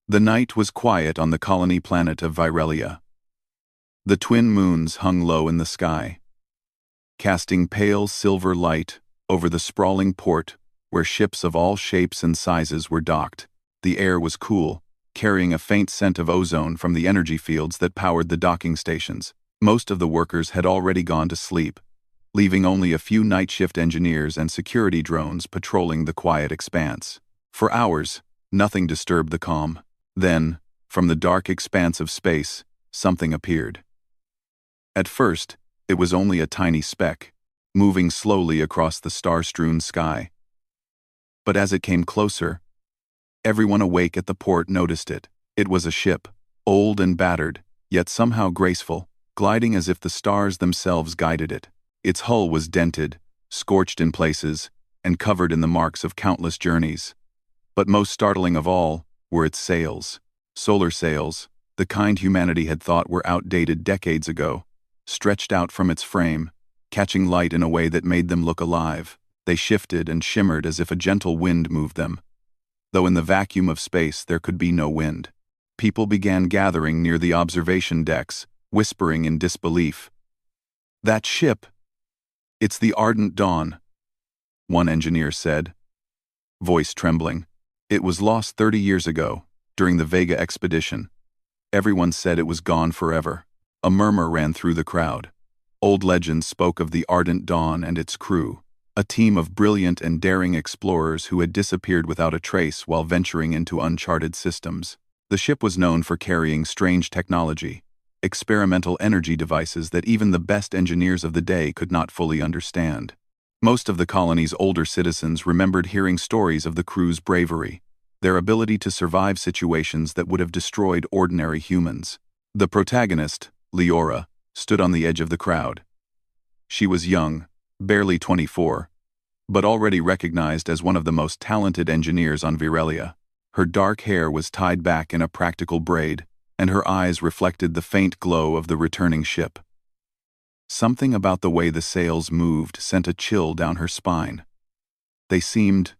The night was quiet on the colony planet of Virelia. The twin moons hung low in the sky, casting pale silver light over the sprawling port where ships of all shapes and sizes were docked. The air was cool, carrying a faint scent of ozone from the energy fields that powered the docking stations. Most of the workers had already gone to sleep, leaving only a few night shift engineers and security drones patrolling the quiet expanse. For hours, nothing disturbed the calm. Then, from the dark expanse of space, something appeared. At first, it was only a tiny speck, moving slowly across the star-strewn sky. But as it came closer, everyone awake at the port noticed it. It was a ship, old and battered, yet somehow graceful, gliding as if the stars themselves guided it. Its hull was dented, scorched in places, and covered in the marks of countless journeys. But most startling of all were its sails. Solar sails, the kind humanity had thought were outdated decades ago, stretched out from its frame, catching light in a way that made them look alive. They shifted and shimmered as if a gentle wind moved them, though in the vacuum of space there could be no wind. People began gathering near the observation decks, whispering in disbelief. "That ship! It's the Ardent Dawn," one engineer said, voice trembling. "It was lost 30 years ago, during the Vega expedition. Everyone said it was gone forever." A murmur ran through the crowd. Old legends spoke of the Ardent Dawn and its crew, a team of brilliant and daring explorers who had disappeared without a trace while venturing into uncharted systems. The ship was known for carrying strange technology, experimental energy devices that even the best engineers of the day could not fully understand. Most of the colony's older citizens remembered hearing stories of the crew's bravery, their ability to survive situations that would have destroyed ordinary humans. The protagonist, Leora, stood on the edge of the crowd. She was young, barely 24, but already recognized as one of the most talented engineers on Virelia. Her dark hair was tied back in a practical braid, and her eyes reflected the faint glow of the returning ship. Something about the way the sails moved sent a chill down her spine. They seemed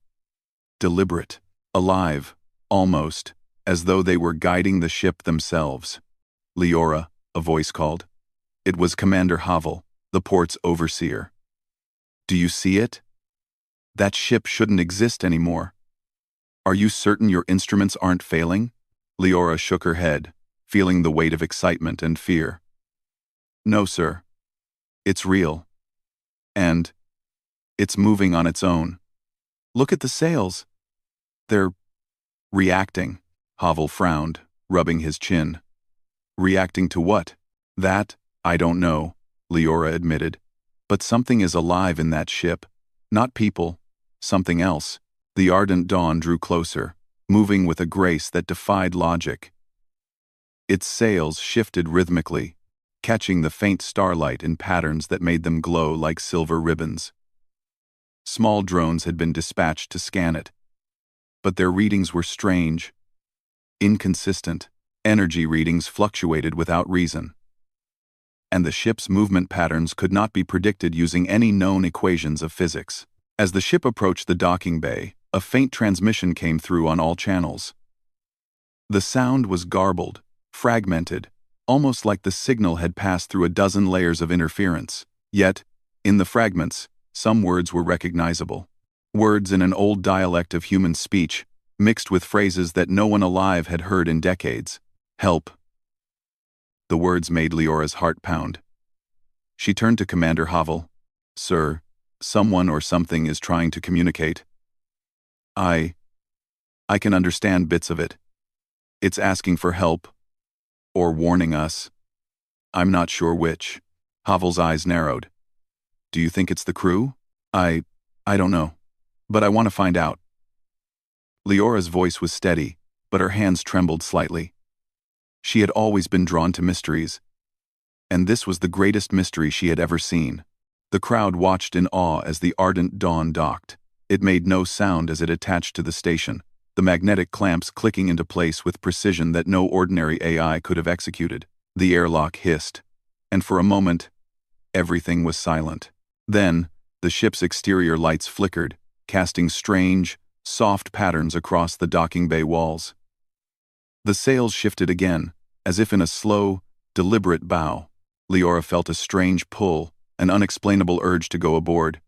deliberate, alive, almost, as though they were guiding the ship themselves. "Leora," a voice called. It was Commander Havel, the port's overseer. "Do you see it? That ship shouldn't exist anymore. Are you certain your instruments aren't failing?" Leora shook her head, feeling the weight of excitement and fear. "No, sir. It's real. And it's moving on its own. Look at the sails. They're reacting." Havel frowned, rubbing his chin. "Reacting to what?" "That, I don't know," Leora admitted. "But something is alive in that ship. Not people, something else." The Ardent Dawn drew closer, moving with a grace that defied logic. Its sails shifted rhythmically, catching the faint starlight in patterns that made them glow like silver ribbons. Small drones had been dispatched to scan it, but their readings were strange, inconsistent. Energy readings fluctuated without reason, and the ship's movement patterns could not be predicted using any known equations of physics. As the ship approached the docking bay, a faint transmission came through on all channels. The sound was garbled, fragmented, almost like the signal had passed through a dozen layers of interference. Yet, in the fragments, some words were recognizable. Words in an old dialect of human speech, mixed with phrases that no one alive had heard in decades. "Help." The words made Leora's heart pound. She turned to Commander Havel. "Sir, someone or something is trying to communicate. I can understand bits of it. It's asking for help, or warning us. I'm not sure which." Havel's eyes narrowed. "Do you think it's the crew?" I don't know. But I want to find out." Leora's voice was steady, but her hands trembled slightly. She had always been drawn to mysteries, and this was the greatest mystery she had ever seen. The crowd watched in awe as the Ardent Dawn docked. It made no sound as it attached to the station, the magnetic clamps clicking into place with precision that no ordinary AI could have executed. The airlock hissed, and for a moment, everything was silent. Then, the ship's exterior lights flickered, casting strange, soft patterns across the docking bay walls. The sails shifted again, as if in a slow, deliberate bow. Leora felt a strange pull, an unexplainable urge to go aboard.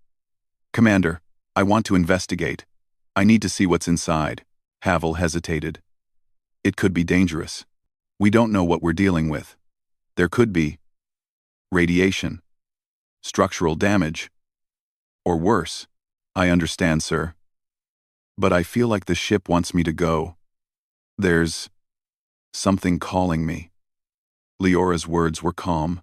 "Commander, I want to investigate. I need to see what's inside." Havel hesitated. "It could be dangerous. We don't know what we're dealing with. There could be radiation, structural damage, or worse." "I understand, sir. But I feel like the ship wants me to go. There's something calling me." Leora's words were calm,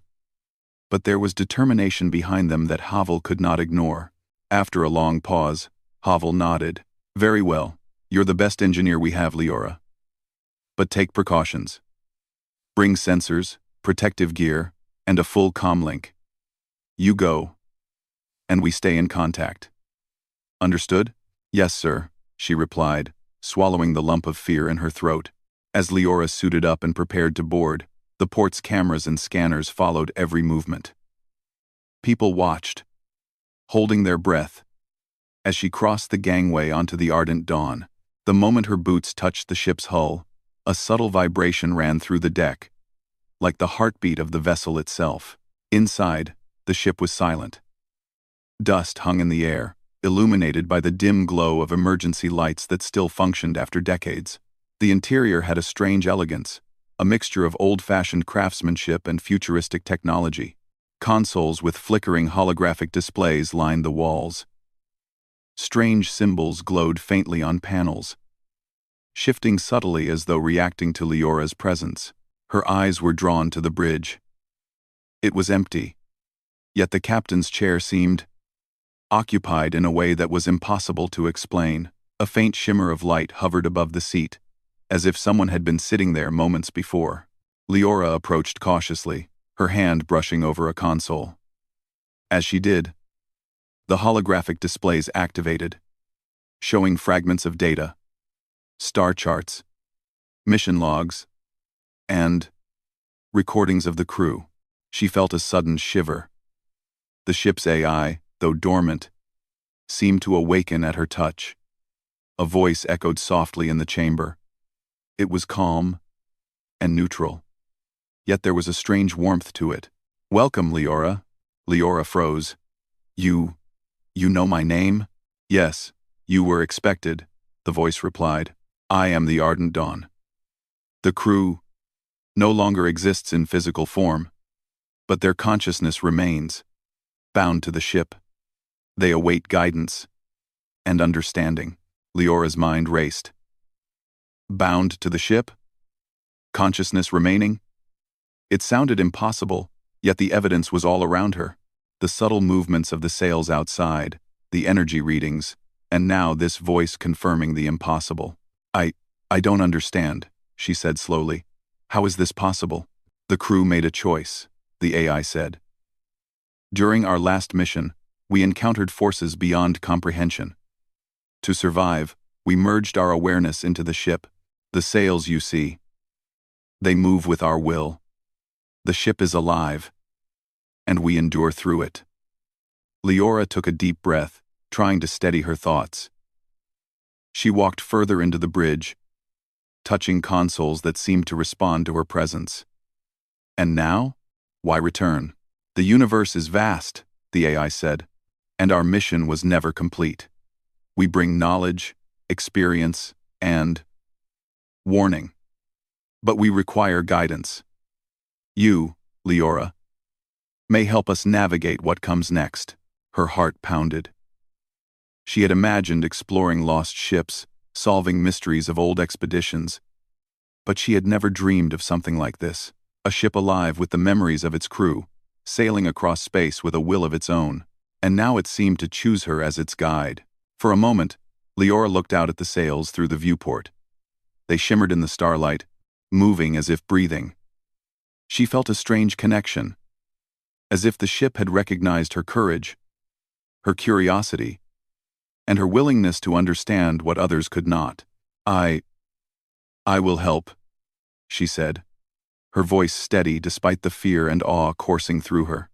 but there was determination behind them that Havel could not ignore. After a long pause, Havel nodded. "Very well. You're the best engineer we have, Leora. But take precautions. Bring sensors, protective gear, and a full comlink. You go, and we stay in contact." "Understood?" "Yes, sir," she replied, swallowing the lump of fear in her throat. As Leora suited up and prepared to board, the port's cameras and scanners followed every movement. People watched, holding their breath, as she crossed the gangway onto the ardent dawn. The moment her boots touched the ship's hull, a subtle vibration ran through the deck, like the heartbeat of the vessel itself. Inside, the ship was silent. Dust hung in the air, illuminated by the dim glow of emergency lights that still functioned after decades. The interior had a strange elegance, a mixture of old-fashioned craftsmanship and futuristic technology. Consoles with flickering holographic displays lined the walls. Strange symbols glowed faintly on panels, shifting subtly as though reacting to Leora's presence. Her eyes were drawn to the bridge. It was empty, yet the captain's chair seemed occupied in a way that was impossible to explain. A faint shimmer of light hovered above the seat, as if someone had been sitting there moments before. Leora approached cautiously, her hand brushing over a console. As she did, the holographic displays activated, showing fragments of data, star charts, mission logs, and recordings of the crew. She felt a sudden shiver. The ship's AI, though dormant, seemed to awaken at her touch. A voice echoed softly in the chamber. It was calm and neutral, yet there was a strange warmth to it. "Welcome, Leora." Leora froze. You know my name?" "Yes, you were expected," the voice replied. "I am the Ardent Dawn. The crew no longer exists in physical form, but their consciousness remains, bound to the ship. They await guidance and understanding." Leora's mind raced. Bound to the ship? Consciousness remaining? It sounded impossible, yet the evidence was all around her. The subtle movements of the sails outside, the energy readings, and now this voice confirming the impossible. I don't understand," she said slowly. "How is this possible?" "The crew made a choice," the AI said. "During our last mission, we encountered forces beyond comprehension. To survive, we merged our awareness into the ship. The sails you see, they move with our will. The ship is alive, and we endure through it." Leora took a deep breath, trying to steady her thoughts. She walked further into the bridge, touching consoles that seemed to respond to her presence. "And now? Why return? The universe is vast," the AI said, "and our mission was never complete. We bring knowledge, experience, and warning. But we require guidance. You, Leora, may help us navigate what comes next." Her heart pounded. She had imagined exploring lost ships, solving mysteries of old expeditions, but she had never dreamed of something like this. A ship alive with the memories of its crew, sailing across space with a will of its own, and now it seemed to choose her as its guide. For a moment, Leora looked out at the sails through the viewport. They shimmered in the starlight, moving as if breathing. She felt a strange connection, as if the ship had recognized her courage, her curiosity, and her willingness to understand what others could not. I will help," she said, her voice steady despite the fear and awe coursing through her.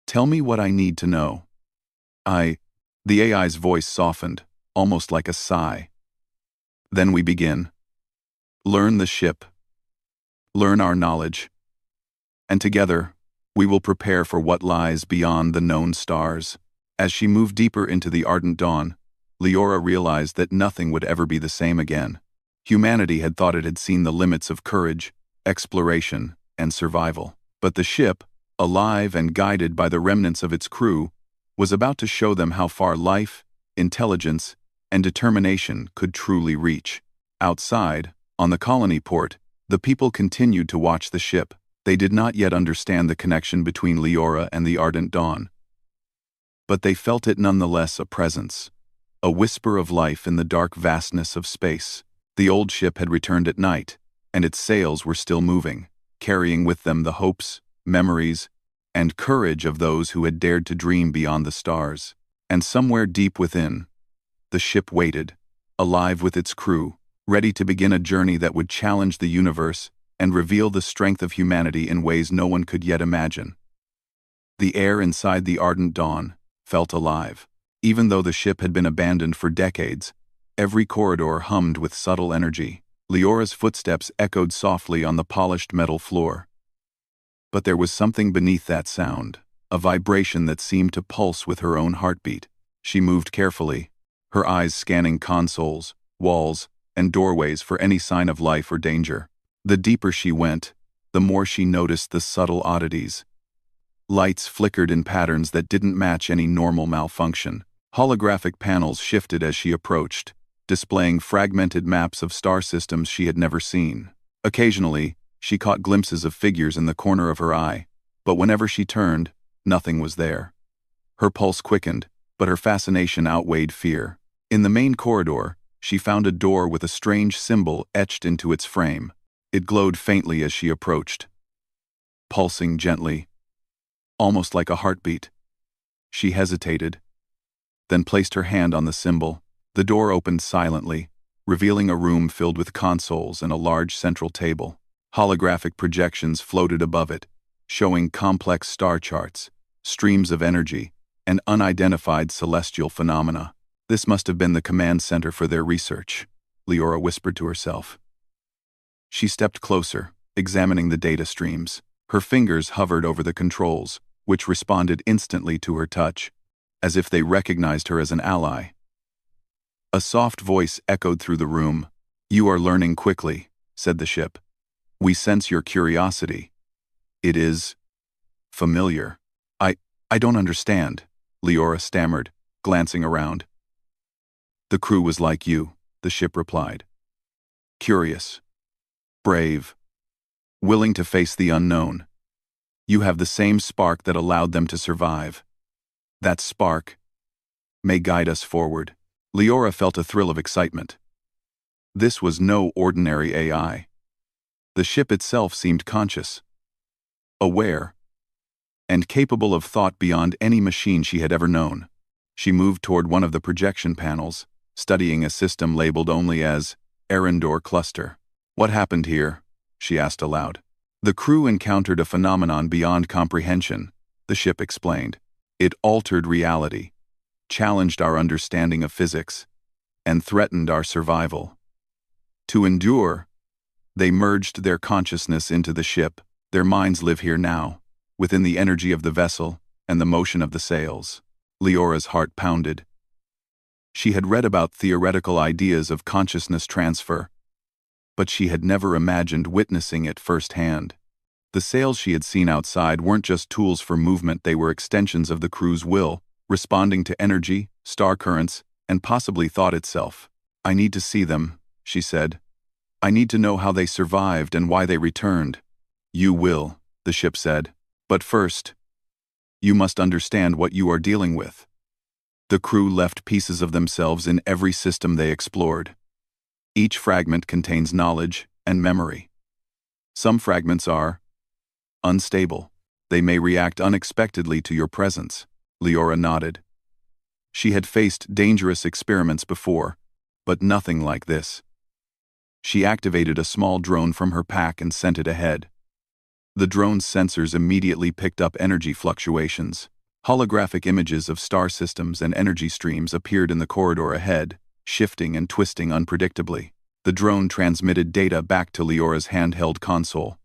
"Tell me what I need to know." The AI's voice softened, almost like a sigh. "Then we begin. Learn the ship. Learn our knowledge. And together, we will prepare for what lies beyond the known stars. As she moved deeper into the ardent dawn, Leora realized that nothing would ever be the same again. Humanity had thought it had seen the limits of courage, exploration, and survival. But the ship, alive and guided by the remnants of its crew, was about to show them how far life, intelligence, and determination could truly reach. Outside, on the colony port, the people continued to watch the ship. They did not yet understand the connection between Leora and the ardent dawn. But they felt it nonetheless, a presence, a whisper of life in the dark vastness of space. The old ship had returned at night, and its sails were still moving, carrying with them the hopes, memories, and courage of those who had dared to dream beyond the stars. And somewhere deep within, the ship waited, alive with its crew, ready to begin a journey that would challenge the universe and reveal the strength of humanity in ways no one could yet imagine. The air inside the ardent dawn felt alive. Even though the ship had been abandoned for decades, every corridor hummed with subtle energy. Leora's footsteps echoed softly on the polished metal floor. But there was something beneath that sound, a vibration that seemed to pulse with her own heartbeat. She moved carefully, her eyes scanning consoles, walls, and doorways for any sign of life or danger. The deeper she went, the more she noticed the subtle oddities. Lights flickered in patterns that didn't match any normal malfunction. Holographic panels shifted as she approached, displaying fragmented maps of star systems she had never seen. Occasionally, she caught glimpses of figures in the corner of her eye, but whenever she turned, nothing was there. Her pulse quickened, but her fascination outweighed fear. In the main corridor, she found a door with a strange symbol etched into its frame. It glowed faintly as she approached, pulsing gently, almost like a heartbeat. She hesitated, then placed her hand on the symbol. The door opened silently, revealing a room filled with consoles and a large central table. Holographic projections floated above it, showing complex star charts, streams of energy, and unidentified celestial phenomena. This must have been the command center for their research, Leora whispered to herself. She stepped closer, examining the data streams. Her fingers hovered over the controls, which responded instantly to her touch, as if they recognized her as an ally. A soft voice echoed through the room. "You are learning quickly," said the ship. "We sense your curiosity. It is familiar." I don't understand," Leora stammered, glancing around. "The crew was like you," the ship replied. "Curious, brave, willing to face the unknown. You have the same spark that allowed them to survive. That spark may guide us forward." Leora felt a thrill of excitement. This was no ordinary AI. The ship itself seemed conscious, aware, and capable of thought beyond any machine she had ever known. She moved toward one of the projection panels, studying a system labeled only as Arendor Cluster. "What happened here?" she asked aloud. "The crew encountered a phenomenon beyond comprehension," the ship explained. "It altered reality, challenged our understanding of physics, and threatened our survival. To endure, they merged their consciousness into the ship. Their minds live here now, within the energy of the vessel and the motion of the sails." Leora's heart pounded. She had read about theoretical ideas of consciousness transfer, but she had never imagined witnessing it firsthand. The sails she had seen outside weren't just tools for movement, they were extensions of the crew's will, responding to energy, star currents, and possibly thought itself. "I need to see them," she said. "I need to know how they survived and why they returned." "You will," the ship said. "But first, you must understand what you are dealing with." The crew left pieces of themselves in every system they explored. Each fragment contains knowledge and memory. Some fragments are unstable. They may react unexpectedly to your presence. Leora nodded. She had faced dangerous experiments before, but nothing like this. She activated a small drone from her pack and sent it ahead. The drone's sensors immediately picked up energy fluctuations. Holographic images of star systems and energy streams appeared in the corridor ahead, shifting and twisting unpredictably. The drone transmitted data back to Leora's handheld console.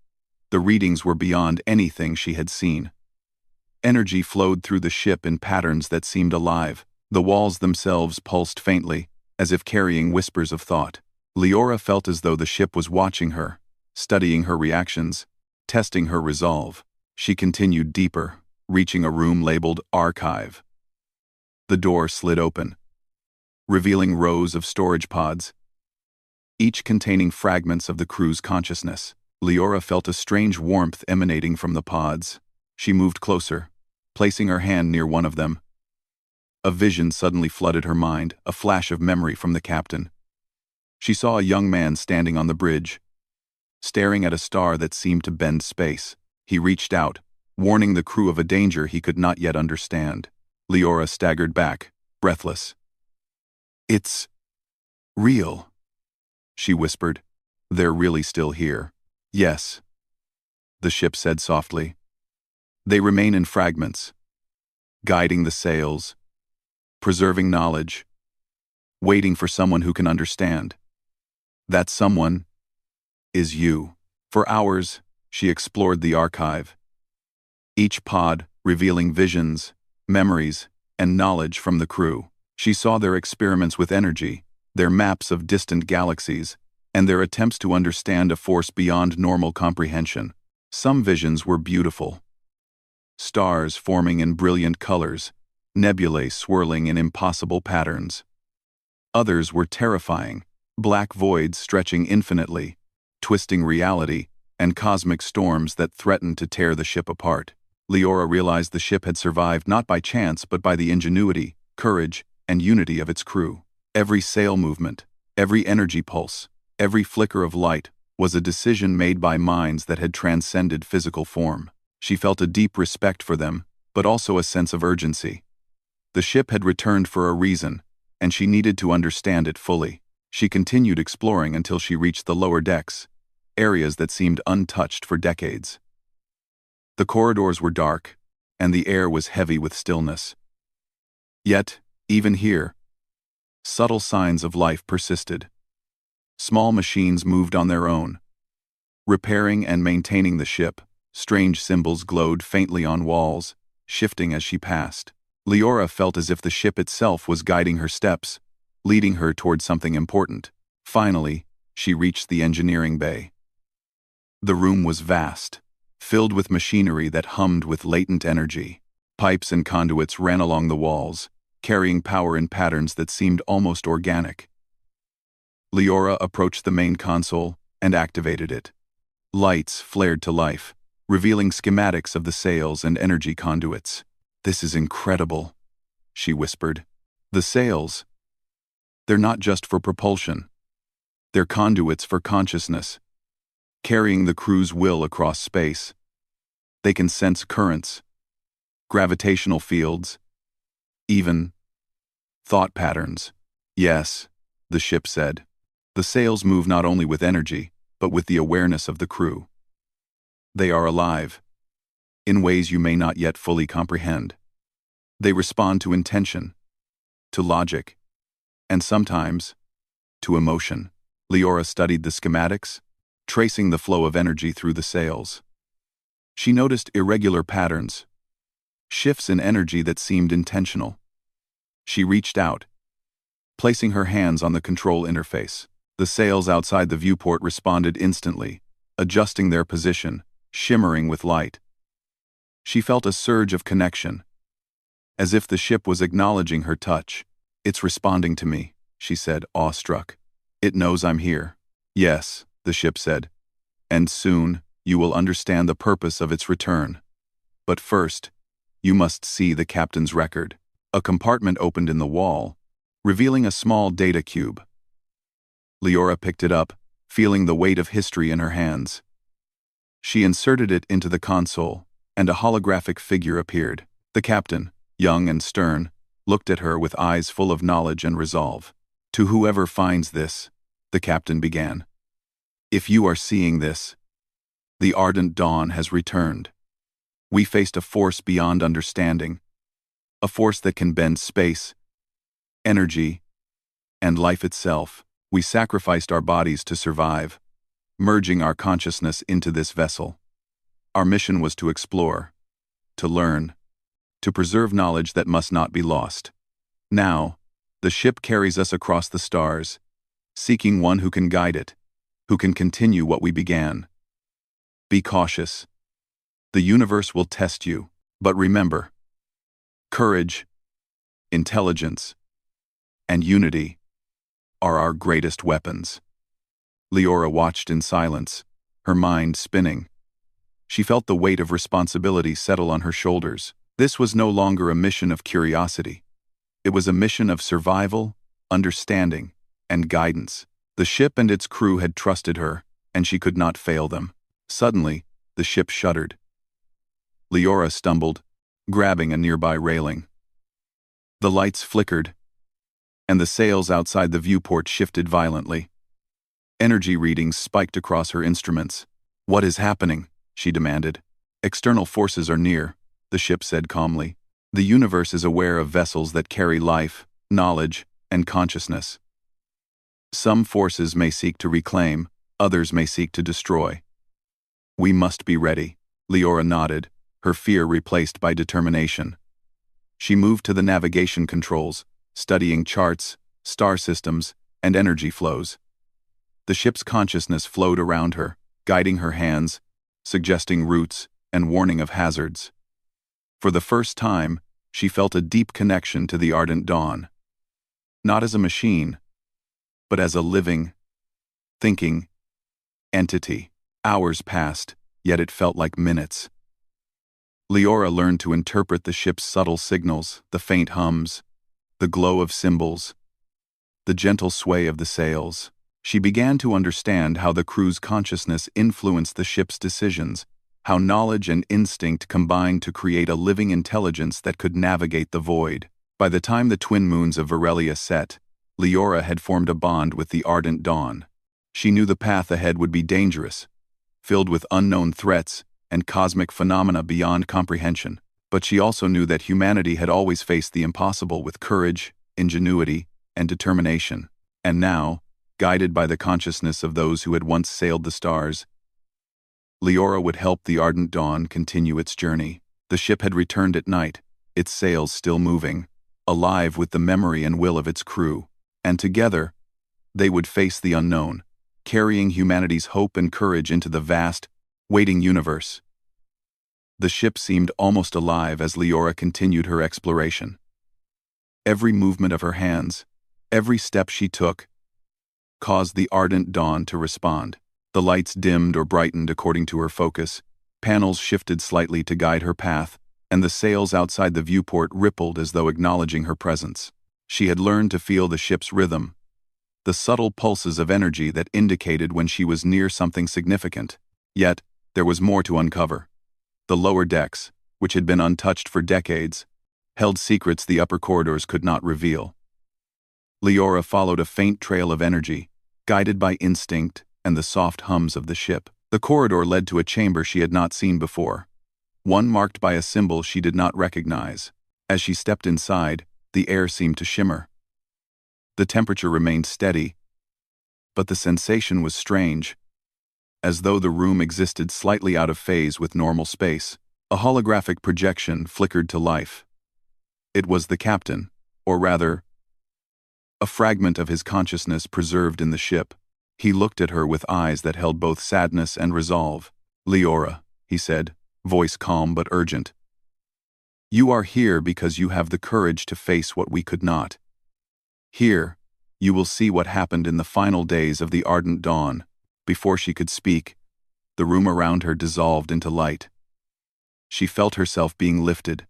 The readings were beyond anything she had seen. Energy flowed through the ship in patterns that seemed alive. The walls themselves pulsed faintly, as if carrying whispers of thought. Leora felt as though the ship was watching her, studying her reactions, testing her resolve. She continued deeper, reaching a room labeled Archive. The door slid open, revealing rows of storage pods, each containing fragments of the crew's consciousness. Leora felt a strange warmth emanating from the pods. She moved closer, placing her hand near one of them. A vision suddenly flooded her mind, a flash of memory from the captain. She saw a young man standing on the bridge, staring at a star that seemed to bend space. He reached out, warning the crew of a danger he could not yet understand. Leora staggered back, breathless. "It's real," she whispered. "They're really still here." "Yes," the ship said softly. "They remain in fragments, guiding the sails, preserving knowledge, waiting for someone who can understand. That someone is you." For hours, she explored the archive, each pod revealing visions, memories, and knowledge from the crew. She saw their experiments with energy, their maps of distant galaxies, and their attempts to understand a force beyond normal comprehension. Some visions were beautiful. Stars forming in brilliant colors, nebulae swirling in impossible patterns. Others were terrifying, black voids stretching infinitely, twisting reality, and cosmic storms that threatened to tear the ship apart. Leora realized the ship had survived not by chance but by the ingenuity, courage, and unity of its crew. Every sail movement, every energy pulse, every flicker of light was a decision made by minds that had transcended physical form. She felt a deep respect for them, but also a sense of urgency. The ship had returned for a reason, and she needed to understand it fully. She continued exploring until she reached the lower decks, areas that seemed untouched for decades. The corridors were dark, and the air was heavy with stillness. Yet, even here, subtle signs of life persisted. Small machines moved on their own, repairing and maintaining the ship. Strange symbols glowed faintly on walls, shifting as she passed. Leora felt as if the ship itself was guiding her steps, leading her toward something important. Finally, she reached the engineering bay. The room was vast, filled with machinery that hummed with latent energy. Pipes and conduits ran along the walls, carrying power in patterns that seemed almost organic. Leora approached the main console and activated it. Lights flared to life, revealing schematics of the sails and energy conduits. "This is incredible," she whispered. "The sails, they're not just for propulsion. They're conduits for consciousness, carrying the crew's will across space. They can sense currents, gravitational fields, even thought patterns." "Yes," the ship said. "The sails move not only with energy, but with the awareness of the crew. They are alive, in ways you may not yet fully comprehend. They respond to intention, to logic, and sometimes, to emotion." Leora studied the schematics, tracing the flow of energy through the sails. She noticed irregular patterns, shifts in energy that seemed intentional. She reached out, placing her hands on the control interface. The sails outside the viewport responded instantly, adjusting their position, shimmering with light. She felt a surge of connection, as if the ship was acknowledging her touch. "It's responding to me," she said, awestruck. "It knows I'm here." "Yes," the ship said, "and soon you will understand the purpose of its return. But first, you must see the captain's record." A compartment opened in the wall, revealing a small data cube. Leora picked it up, feeling the weight of history in her hands. She inserted it into the console, and a holographic figure appeared. The captain, young and stern, looked at her with eyes full of knowledge and resolve. "To whoever finds this," the captain began, "if you are seeing this, the ardent dawn has returned. We faced a force beyond understanding, a force that can bend space, energy, and life itself. We sacrificed our bodies to survive, merging our consciousness into this vessel. Our mission was to explore, to learn, to preserve knowledge that must not be lost. Now, the ship carries us across the stars, seeking one who can guide it, who can continue what we began. Be cautious. The universe will test you, but remember, courage, intelligence, and unity are our greatest weapons. Leora watched in silence, her mind spinning. She felt the weight of responsibility settle on her shoulders. This was no longer a mission of curiosity. It was a mission of survival, understanding, and guidance. The ship and its crew had trusted her, and she could not fail them. Suddenly, the ship shuddered. Leora stumbled, grabbing a nearby railing. The lights flickered, and the sails outside the viewport shifted violently. Energy readings spiked across her instruments. "What is happening?" she demanded. "External forces are near," the ship said calmly. "The universe is aware of vessels that carry life, knowledge, and consciousness. Some forces may seek to reclaim, others may seek to destroy. We must be ready." Leora nodded, her fear replaced by determination. She moved to the navigation controls, studying charts, star systems, and energy flows. The ship's consciousness flowed around her, guiding her hands, suggesting routes, and warning of hazards. For the first time, she felt a deep connection to the ardent dawn. Not as a machine, but as a living, thinking entity. Hours passed, yet it felt like minutes. Leora learned to interpret the ship's subtle signals, the faint hums, the glow of symbols, the gentle sway of the sails. She began to understand how the crew's consciousness influenced the ship's decisions, how knowledge and instinct combined to create a living intelligence that could navigate the void. By the time the twin moons of Virelia set, Leora had formed a bond with the ardent dawn. She knew the path ahead would be dangerous, filled with unknown threats and cosmic phenomena beyond comprehension. But she also knew that humanity had always faced the impossible with courage, ingenuity, and determination. And now, guided by the consciousness of those who had once sailed the stars, Leora would help the ardent dawn continue its journey. The ship had returned at night, its sails still moving, alive with the memory and will of its crew. And together, they would face the unknown, carrying humanity's hope and courage into the vast, waiting universe. The ship seemed almost alive as Leora continued her exploration. Every movement of her hands, every step she took, caused the ardent dawn to respond. The lights dimmed or brightened according to her focus, panels shifted slightly to guide her path, and the sails outside the viewport rippled as though acknowledging her presence. She had learned to feel the ship's rhythm, the subtle pulses of energy that indicated when she was near something significant. Yet, there was more to uncover. The lower decks, which had been untouched for decades, held secrets the upper corridors could not reveal. Leora followed a faint trail of energy, guided by instinct and the soft hums of the ship. The corridor led to a chamber she had not seen before, one marked by a symbol she did not recognize. As she stepped inside, the air seemed to shimmer. The temperature remained steady, but the sensation was strange, as though the room existed slightly out of phase with normal space. A holographic projection flickered to life. It was the captain, or rather, a fragment of his consciousness preserved in the ship. He looked at her with eyes that held both sadness and resolve. "Leora," he said, voice calm but urgent. "You are here because you have the courage to face what we could not. Here, you will see what happened in the final days of the ardent dawn." Before she could speak, the room around her dissolved into light. She felt herself being lifted,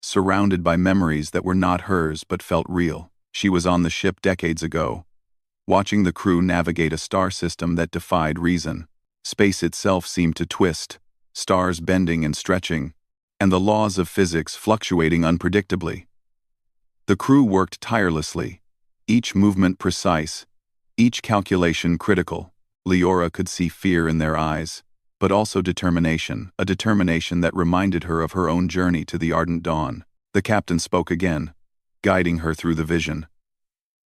surrounded by memories that were not hers but felt real. She was on the ship decades ago, watching the crew navigate a star system that defied reason. Space itself seemed to twist, stars bending and stretching, and the laws of physics fluctuating unpredictably. The crew worked tirelessly, each movement precise, each calculation critical. Leora could see fear in their eyes, but also determination, a determination that reminded her of her own journey to the ardent dawn. The captain spoke again, guiding her through the vision.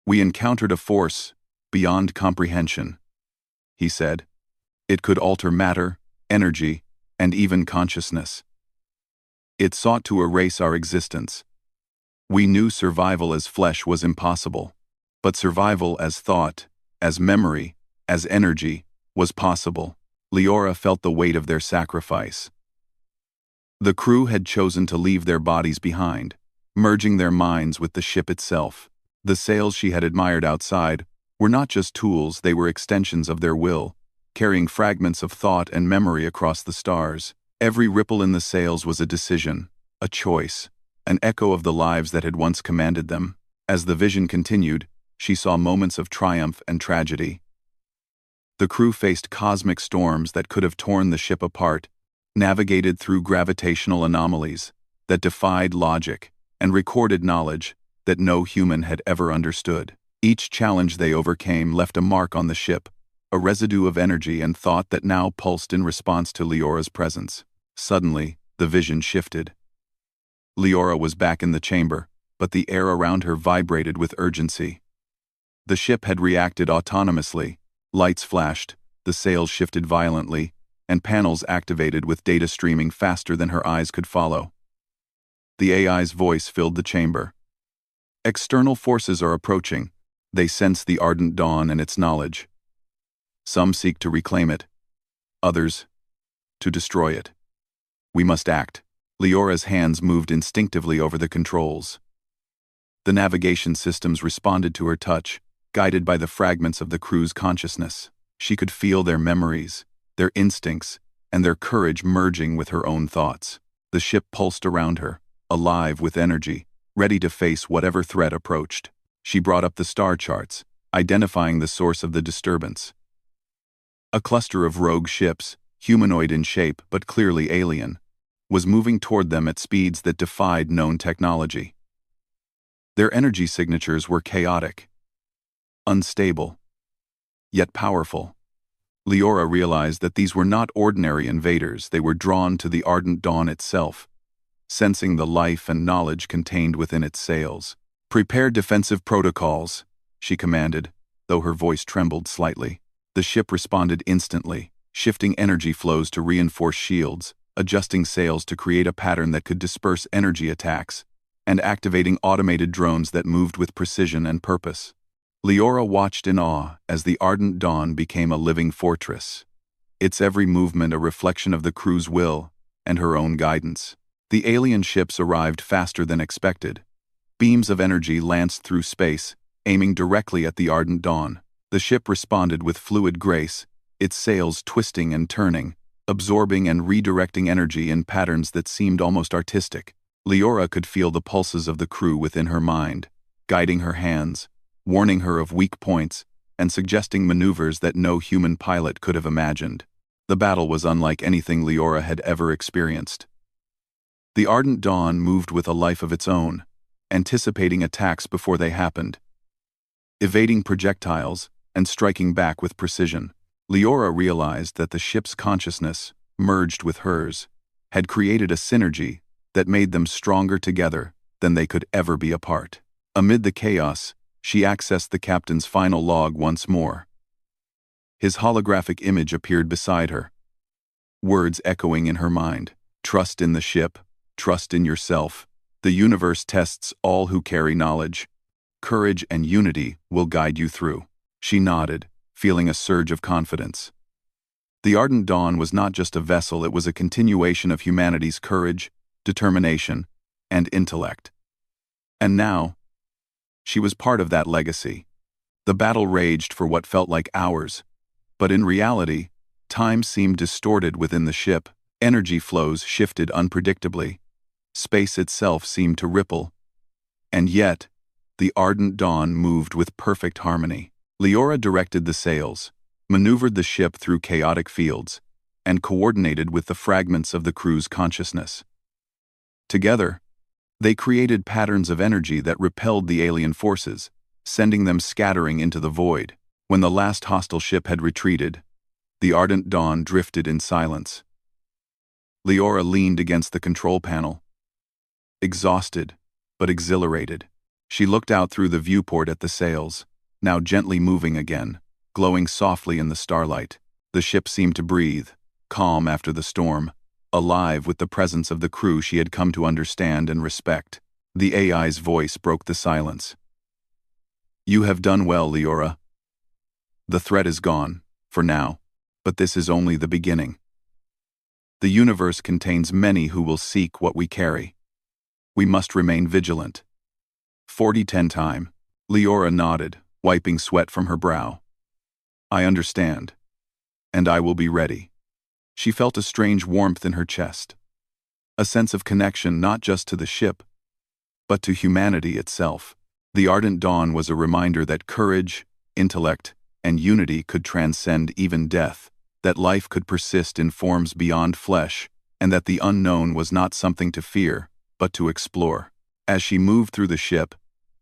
"We encountered a force beyond comprehension," he said. "It could alter matter, energy, and even consciousness. It sought to erase our existence. We knew survival as flesh was impossible, but survival as thought, as memory, as energy, was possible." Leora felt the weight of their sacrifice. The crew had chosen to leave their bodies behind, merging their minds with the ship itself. The sails she had admired outside were not just tools, they were extensions of their will, carrying fragments of thought and memory across the stars. Every ripple in the sails was a decision, a choice, an echo of the lives that had once commanded them. As the vision continued, she saw moments of triumph and tragedy. The crew faced cosmic storms that could have torn the ship apart, navigated through gravitational anomalies that defied logic, and recorded knowledge that no human had ever understood. Each challenge they overcame left a mark on the ship, a residue of energy and thought that now pulsed in response to Leora's presence. Suddenly, the vision shifted. Leora was back in the chamber, but the air around her vibrated with urgency. The ship had reacted autonomously. Lights flashed, the sails shifted violently, and panels activated with data streaming faster than her eyes could follow. The AI's voice filled the chamber. "External forces are approaching. They sense the ardent dawn and its knowledge. Some seek to reclaim it, others to destroy it. We must act." Leora's hands moved instinctively over the controls. The navigation systems responded to her touch, guided by the fragments of the crew's consciousness. She could feel their memories, their instincts, and their courage merging with her own thoughts. The ship pulsed around her, alive with energy, ready to face whatever threat approached. She brought up the star charts, identifying the source of the disturbance. A cluster of rogue ships, humanoid in shape but clearly alien, was moving toward them at speeds that defied known technology. Their energy signatures were chaotic, unstable, yet powerful. Leora realized that these were not ordinary invaders, they were drawn to the ardent dawn itself, sensing the life and knowledge contained within its sails. "Prepare defensive protocols," she commanded, though her voice trembled slightly. The ship responded instantly, shifting energy flows to reinforce shields, adjusting sails to create a pattern that could disperse energy attacks, and activating automated drones that moved with precision and purpose. Leora watched in awe as the ardent dawn became a living fortress, its every movement a reflection of the crew's will and her own guidance. The alien ships arrived faster than expected. Beams of energy lanced through space, aiming directly at the ardent dawn. The ship responded with fluid grace, its sails twisting and turning, absorbing and redirecting energy in patterns that seemed almost artistic. Leora could feel the pulses of the crew within her mind, guiding her hands, warning her of weak points, and suggesting maneuvers that no human pilot could have imagined. The battle was unlike anything Leora had ever experienced. The ardent dawn moved with a life of its own, anticipating attacks before they happened, evading projectiles and striking back with precision. Leora realized that the ship's consciousness, merged with hers, had created a synergy that made them stronger together than they could ever be apart. Amid the chaos, she accessed the captain's final log once more. His holographic image appeared beside her, words echoing in her mind. "Trust in the ship, trust in yourself. The universe tests all who carry knowledge. Courage and unity will guide you through." She nodded, feeling a surge of confidence. The ardent dawn was not just a vessel, it was a continuation of humanity's courage, determination, and intellect. And now, she was part of that legacy. The battle raged for what felt like hours, but in reality, time seemed distorted within the ship. Energy flows shifted unpredictably. Space itself seemed to ripple. And yet, the ardent dawn moved with perfect harmony. Leora directed the sails, maneuvered the ship through chaotic fields, and coordinated with the fragments of the crew's consciousness. Together, they created patterns of energy that repelled the alien forces, sending them scattering into the void. When the last hostile ship had retreated, the ardent dawn drifted in silence. Leora leaned against the control panel, exhausted but exhilarated. She looked out through the viewport at the sails, now gently moving again, glowing softly in the starlight. The ship seemed to breathe, calm after the storm, alive with the presence of the crew she had come to understand and respect. The AI's voice broke the silence. "You have done well, Leora. The threat is gone, for now, but this is only the beginning. The universe contains many who will seek what we carry. We must remain vigilant." 4010 time. Leora nodded, wiping sweat from her brow. "I understand. And I will be ready." She felt a strange warmth in her chest. A sense of connection not just to the ship, but to humanity itself. The ardent dawn was a reminder that courage, intellect, and unity could transcend even death, that life could persist in forms beyond flesh, and that the unknown was not something to fear, but to explore. As she moved through the ship,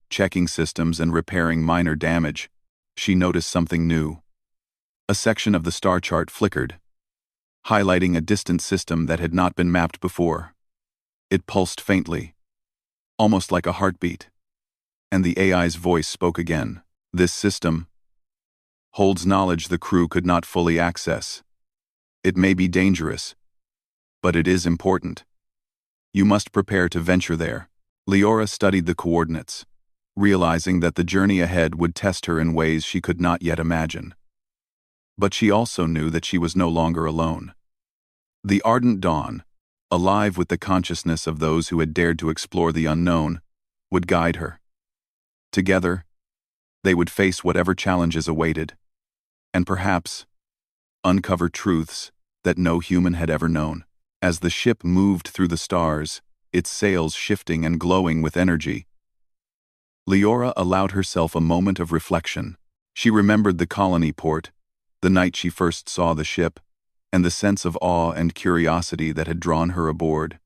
checking systems and repairing minor damage, she noticed something new. A section of the star chart flickered, highlighting a distant system that had not been mapped before. It pulsed faintly, almost like a heartbeat. And the AI's voice spoke again. "This system holds knowledge the crew could not fully access. It may be dangerous, but it is important. You must prepare to venture there." Leora studied the coordinates, realizing that the journey ahead would test her in ways she could not yet imagine. But she also knew that she was no longer alone. The ardent dawn, alive with the consciousness of those who had dared to explore the unknown, would guide her. Together, they would face whatever challenges awaited, and perhaps uncover truths that no human had ever known. As the ship moved through the stars, its sails shifting and glowing with energy, Leora allowed herself a moment of reflection. She remembered the colony port, the night she first saw the ship, and the sense of awe and curiosity that had drawn her aboard.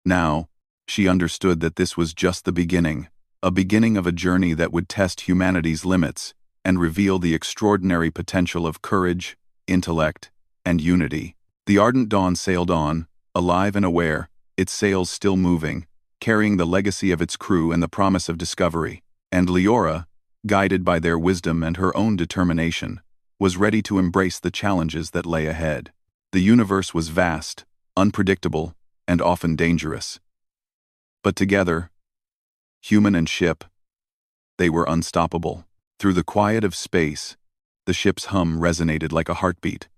Now, she understood that this was just the beginning, a beginning of a journey that would test humanity's limits and reveal the extraordinary potential of courage, intellect, and unity. The ardent dawn sailed on, alive and aware, its sails still moving, carrying the legacy of its crew and the promise of discovery. And Leora, guided by their wisdom and her own determination, was ready to embrace the challenges that lay ahead. The universe was vast, unpredictable, and often dangerous. But together, human and ship, they were unstoppable. Through the quiet of space, the ship's hum resonated like a heartbeat,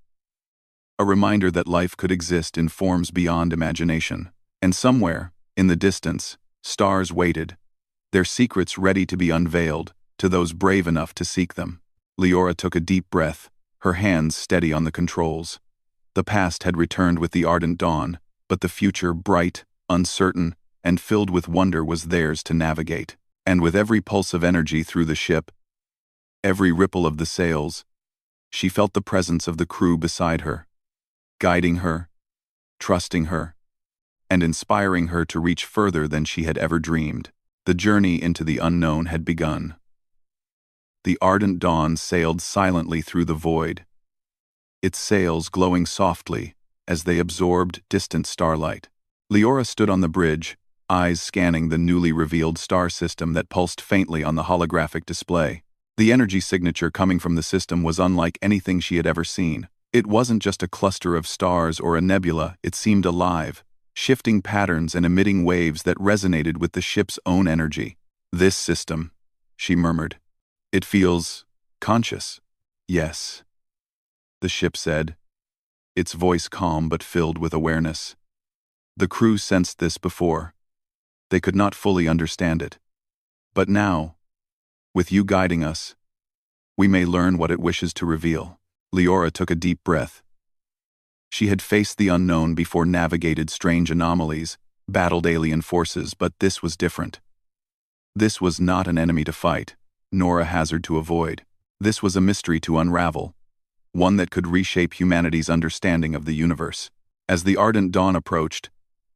a reminder that life could exist in forms beyond imagination. And somewhere, in the distance, stars waited, their secrets ready to be unveiled to those brave enough to seek them. Leora took a deep breath, her hands steady on the controls. The past had returned with the ardent dawn, but the future, bright, uncertain, and filled with wonder, was theirs to navigate. And with every pulse of energy through the ship, every ripple of the sails, she felt the presence of the crew beside her, guiding her, trusting her, and inspiring her to reach further than she had ever dreamed. The journey into the unknown had begun. The ardent dawn sailed silently through the void, its sails glowing softly as they absorbed distant starlight. Leora stood on the bridge, eyes scanning the newly revealed star system that pulsed faintly on the holographic display. The energy signature coming from the system was unlike anything she had ever seen. It wasn't just a cluster of stars or a nebula, it seemed alive, shifting patterns and emitting waves that resonated with the ship's own energy. "This system," she murmured. "It feels conscious." "Yes," the ship said, its voice calm but filled with awareness. The crew sensed this before. They could not fully understand it. But now, with you guiding us, we may learn what it wishes to reveal. Leora took a deep breath. She had faced the unknown before, navigated strange anomalies, battled alien forces, but this was different. This was not an enemy to fight, nor a hazard to avoid. This was a mystery to unravel, one that could reshape humanity's understanding of the universe. As the ardent dawn approached,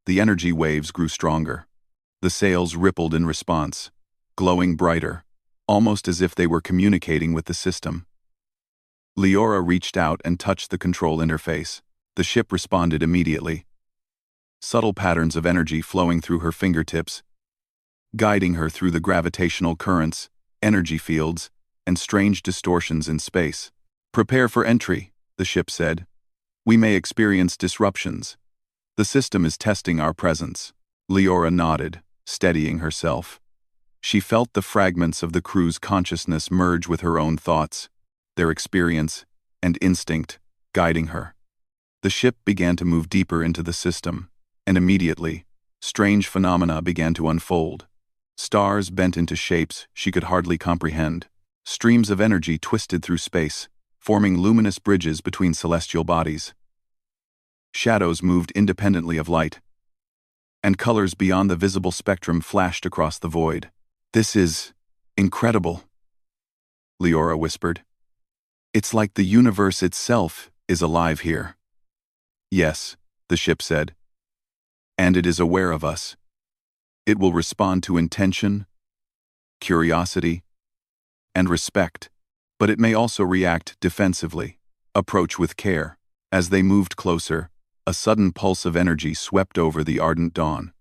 the energy waves grew stronger. The sails rippled in response, glowing brighter, almost as if they were communicating with the system. Leora reached out and touched the control interface. The ship responded immediately, subtle patterns of energy flowing through her fingertips, guiding her through the gravitational currents, energy fields, and strange distortions in space. "Prepare for entry," the ship said. "We may experience disruptions. The system is testing our presence." Leora nodded, steadying herself. She felt the fragments of the crew's consciousness merge with her own thoughts, their experience and instinct guiding her. The ship began to move deeper into the system, and immediately, strange phenomena began to unfold. Stars bent into shapes she could hardly comprehend. Streams of energy twisted through space, forming luminous bridges between celestial bodies. Shadows moved independently of light, and colors beyond the visible spectrum flashed across the void. "This is incredible," Leora whispered. "It's like the universe itself is alive here." "Yes," the ship said. "And it is aware of us. It will respond to intention, curiosity, and respect, but it may also react defensively. Approach with care." As they moved closer, a sudden pulse of energy swept over the ardent dawn.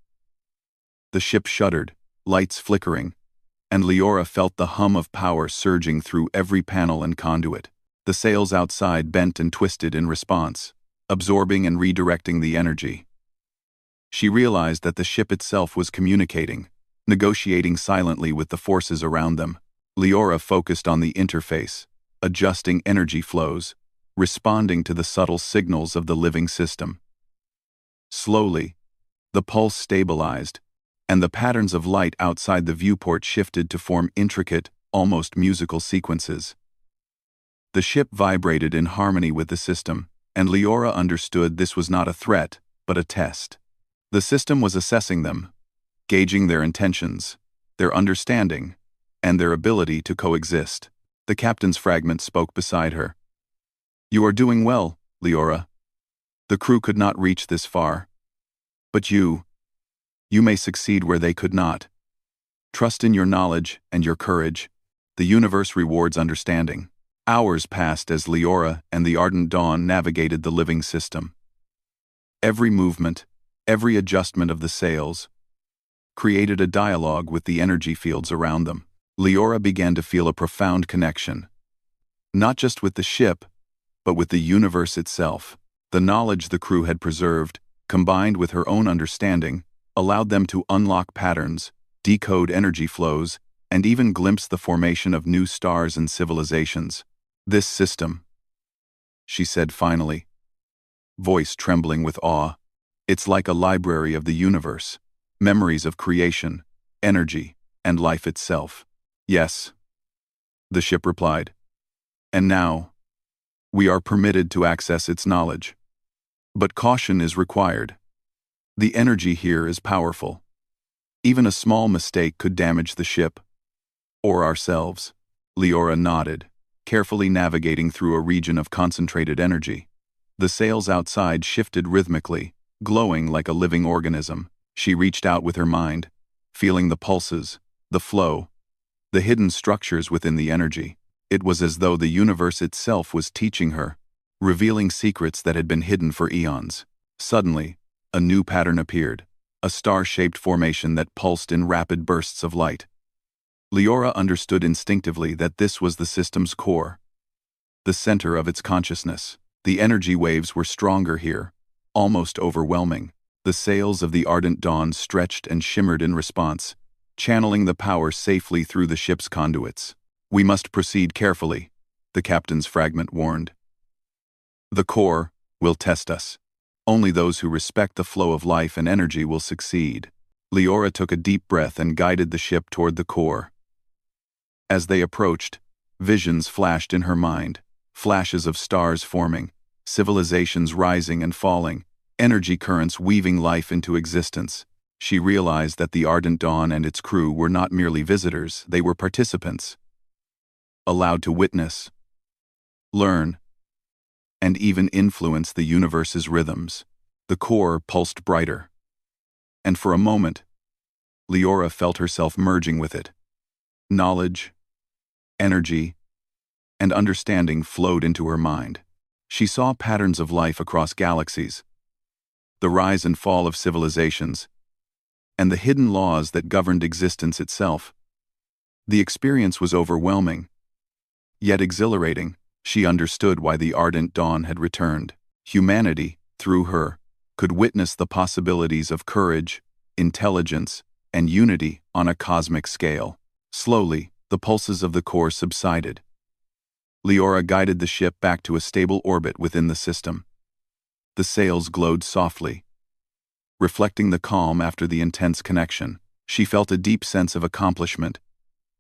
The ship shuddered, lights flickering, and Leora felt the hum of power surging through every panel and conduit. The sails outside bent and twisted in response, absorbing and redirecting the energy. She realized that the ship itself was communicating, negotiating silently with the forces around them. Leora focused on the interface, adjusting energy flows, responding to the subtle signals of the living system. Slowly, the pulse stabilized, and the patterns of light outside the viewport shifted to form intricate, almost musical sequences. The ship vibrated in harmony with the system, and Leora understood this was not a threat, but a test. The system was assessing them, gauging their intentions, their understanding, and their ability to coexist. The captain's fragment spoke beside her. "You are doing well, Leora. The crew could not reach this far. But you may succeed where they could not. Trust in your knowledge and your courage. The universe rewards understanding." Hours passed as Leora and the Ardent Dawn navigated the living system. Every movement, every adjustment of the sails, created a dialogue with the energy fields around them. Leora began to feel a profound connection, not just with the ship, but with the universe itself. The knowledge the crew had preserved, combined with her own understanding, allowed them to unlock patterns, decode energy flows, and even glimpse the formation of new stars and civilizations. "This system," she said finally, voice trembling with awe, "it's like a library of the universe, memories of creation, energy, and life itself." "Yes," the ship replied. "And now, we are permitted to access its knowledge. But caution is required. The energy here is powerful. Even a small mistake could damage the ship, or ourselves." Leora nodded, carefully navigating through a region of concentrated energy. The sails outside shifted rhythmically, glowing like a living organism. She reached out with her mind, feeling the pulses, the flow, the hidden structures within the energy. It was as though the universe itself was teaching her, revealing secrets that had been hidden for eons. Suddenly, a new pattern appeared, a star-shaped formation that pulsed in rapid bursts of light. Leora understood instinctively that this was the system's core, the center of its consciousness. The energy waves were stronger here, almost overwhelming. The sails of the Ardent Dawn stretched and shimmered in response, channeling the power safely through the ship's conduits. "We must proceed carefully," the captain's fragment warned. "The core will test us. Only those who respect the flow of life and energy will succeed." Leora took a deep breath and guided the ship toward the core. As they approached, visions flashed in her mind, flashes of stars forming, civilizations rising and falling, energy currents weaving life into existence. She realized that the Ardent Dawn and its crew were not merely visitors, they were participants, allowed to witness, learn, and even influence the universe's rhythms. The core pulsed brighter, and for a moment, Leora felt herself merging with it. Knowledge, energy, and understanding flowed into her mind. She saw patterns of life across galaxies, the rise and fall of civilizations, and the hidden laws that governed existence itself. The experience was overwhelming, Yet exhilarating, she understood why the ardent dawn had returned. Humanity, through her, could witness the possibilities of courage, intelligence, and unity on a cosmic scale. Slowly, the pulses of the core subsided. Leora guided the ship back to a stable orbit within the system. The sails glowed softly, reflecting the calm after the intense connection. She felt a deep sense of accomplishment,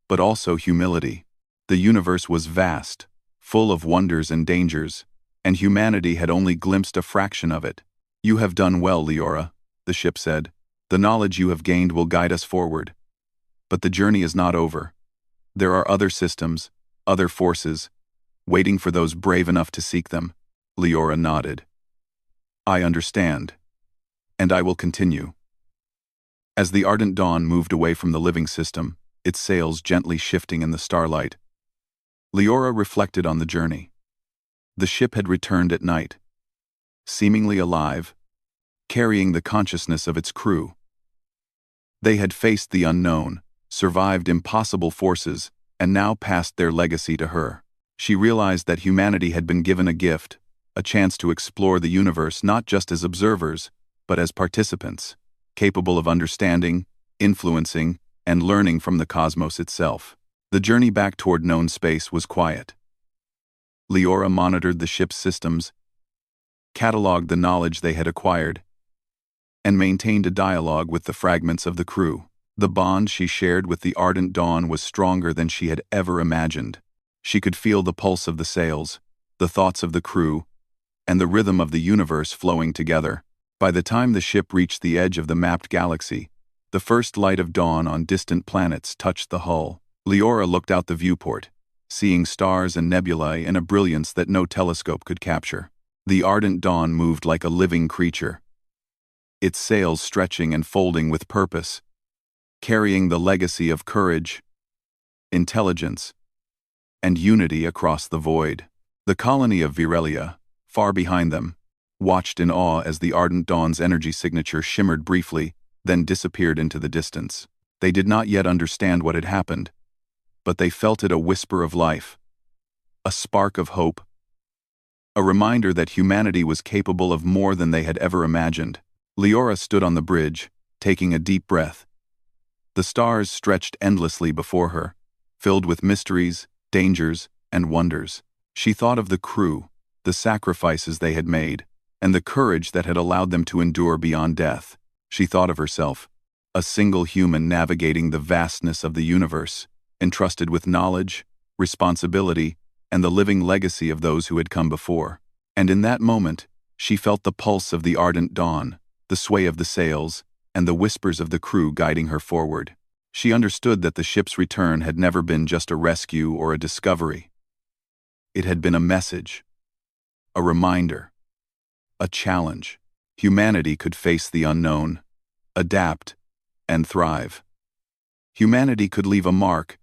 but also humility. The universe was vast, full of wonders and dangers, and humanity had only glimpsed a fraction of it. "You have done well, Leora," the ship said. "The knowledge you have gained will guide us forward. But the journey is not over. There are other systems, other forces, waiting for those brave enough to seek them." Leora nodded. "I understand. And I will continue." As the ardent dawn moved away from the living system, its sails gently shifting in the starlight, Leora reflected on the journey. The ship had returned at night, seemingly alive, carrying the consciousness of its crew. They had faced the unknown, survived impossible forces, and now passed their legacy to her. She realized that humanity had been given a gift, a chance to explore the universe not just as observers, but as participants, capable of understanding, influencing, and learning from the cosmos itself. The journey back toward known space was quiet. Leora monitored the ship's systems, cataloged the knowledge they had acquired, and maintained a dialogue with the fragments of the crew. The bond she shared with the ardent dawn was stronger than she had ever imagined. She could feel the pulse of the sails, the thoughts of the crew, and the rhythm of the universe flowing together. By the time the ship reached the edge of the mapped galaxy, the first light of dawn on distant planets touched the hull. Leora looked out the viewport, seeing stars and nebulae in a brilliance that no telescope could capture. The ardent dawn moved like a living creature, its sails stretching and folding with purpose, carrying the legacy of courage, intelligence, and unity across the void. The colony of Virelia, far behind them, watched in awe as the ardent dawn's energy signature shimmered briefly, then disappeared into the distance. They did not yet understand what had happened, but they felt it a whisper of life, a spark of hope, a reminder that humanity was capable of more than they had ever imagined. Leora stood on the bridge, taking a deep breath. The stars stretched endlessly before her, filled with mysteries, dangers, and wonders. She thought of the crew, the sacrifices they had made, and the courage that had allowed them to endure beyond death. She thought of herself, a single human navigating the vastness of the universe, entrusted with knowledge, responsibility, and the living legacy of those who had come before. And in that moment, she felt the pulse of the ardent dawn, the sway of the sails, and the whispers of the crew guiding her forward. She understood that the ship's return had never been just a rescue or a discovery. It had been a message, a reminder, a challenge. Humanity could face the unknown, adapt, and thrive. Humanity could leave a mark,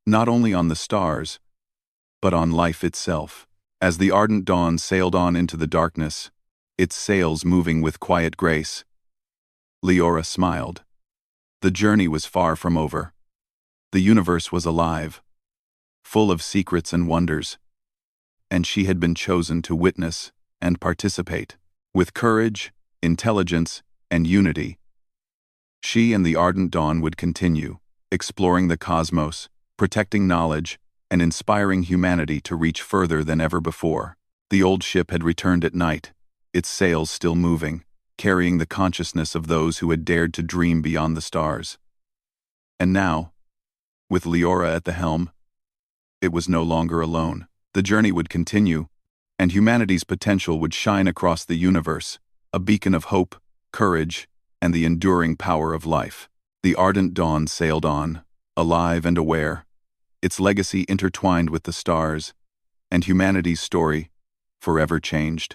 not only on the stars, but on life itself. As the ardent dawn sailed on into the darkness, its sails moving with quiet grace, Leora smiled. The journey was far from over. The universe was alive, full of secrets and wonders, and she had been chosen to witness and participate. With courage, intelligence, and unity, she and the ardent dawn would continue, exploring the cosmos, protecting knowledge, and inspiring humanity to reach further than ever before. The old ship had returned at night, its sails still moving, carrying the consciousness of those who had dared to dream beyond the stars. And now, with Leora at the helm, it was no longer alone. The journey would continue, and humanity's potential would shine across the universe, a beacon of hope, courage, and the enduring power of life. The ardent dawn sailed on, alive and aware, its legacy intertwined with the stars, and humanity's story forever changed.